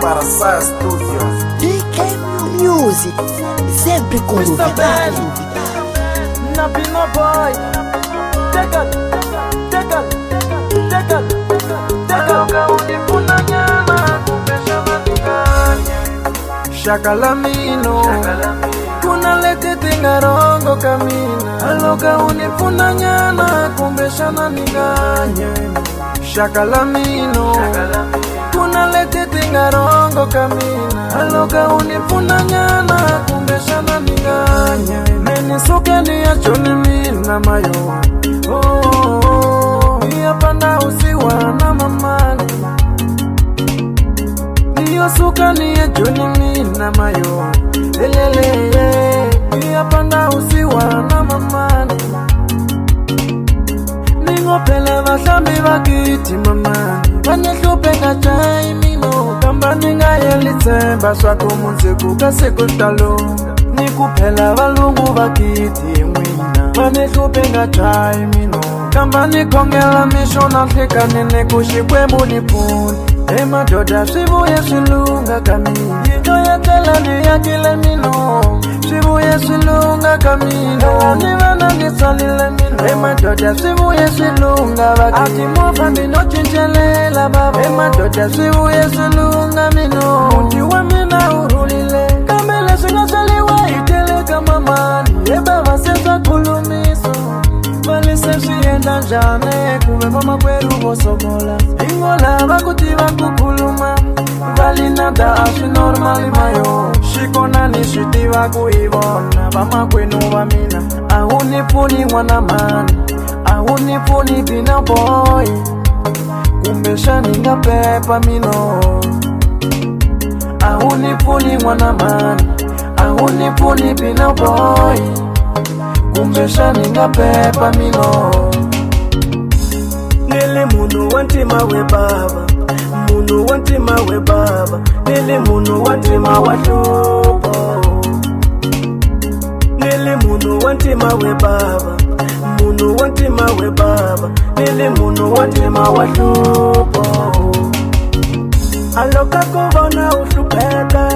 para Saia Studios. DK Music, sempre com novidade. Napino boy, tekal. Unifuna nyama, kumbesha manikanye. Shakalamino, kuna lete tingarongo kamina. Aloka unifuna nyama, kumbesha manikanye. Shakalamino, kuna lete tingarongo kamina. Aloka unifuna nyama, kumbesha manikanye. Meni suke ni achoni mina mayo. Panda usiwa na mamani niyo suka niye juni mina mayo elele niya panda usiwa na mamani ningo pele vashambi vakiti mamani vanehlupenga chai mino kamba ninga yelitsemba swako munziku kasekutalo nikupela valungu vakiti mwina vanehlupenga chai mino kamba nikongela misho na flika nene kushikwe munipuni ema doda shibuye shilunga kamini yito ya tela ni ya kile mino shibuye shilunga kamino nivana nisalile mino ema doda shibuye shilunga wakati mofa mino chinchelela baba ema doda shibuye shilunga mino mundiwa mina urulile kamele shingasaliwa itele kama mani eba vasesa kulumiso valise shienda njane kuwe mama kweru vosomola ingola vakuti vakukuluma valinada ashi normali mayo shikona nishiti vakuivona vama kwenu vamina ahunipuni mwana mani ahunipuni bina boy kumbesha ninga pepa mino ahunipuni mwana mani ahunipuni bina boy kumbesha ninga pepa mino nili munu wantima we baba munu wantima we baba nili munu wantima watupo nili munu wantima we baba munu wantima we baba nili munu wantima watupo aloka kuvona ushupeka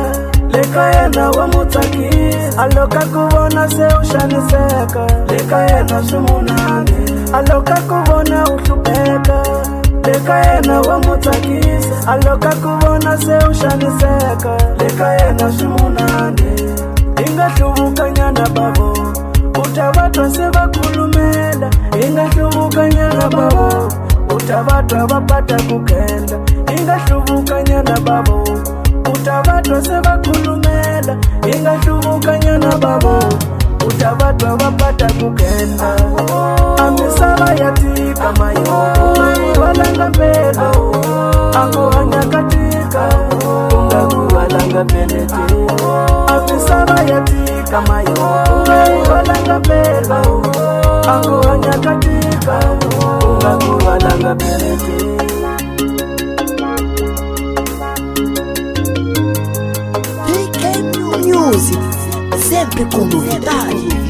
lekayena wa mutakisa aloka kuvona se ushaniseka lekayena shumunane aloka kuvona ushupeka lekayena wa mutakisa aloka kuvona se ushaniseka lekayena shumunane ingahluvukanyana babo utavatwa se vakulumela ingahluvukanyana babo utavatwa vapata kukenda ingahluvukanyana babo utavatwa se vakulumela ingahluvukanyana babo utavatwa vapata kukenda amisava yatika mayo valanga pelo angohanya katika ungakuvalanga pelete amisava yatika mayo valanga pelo angohanya katika ungakuvalanga pelete DK Music, sempre com novidade.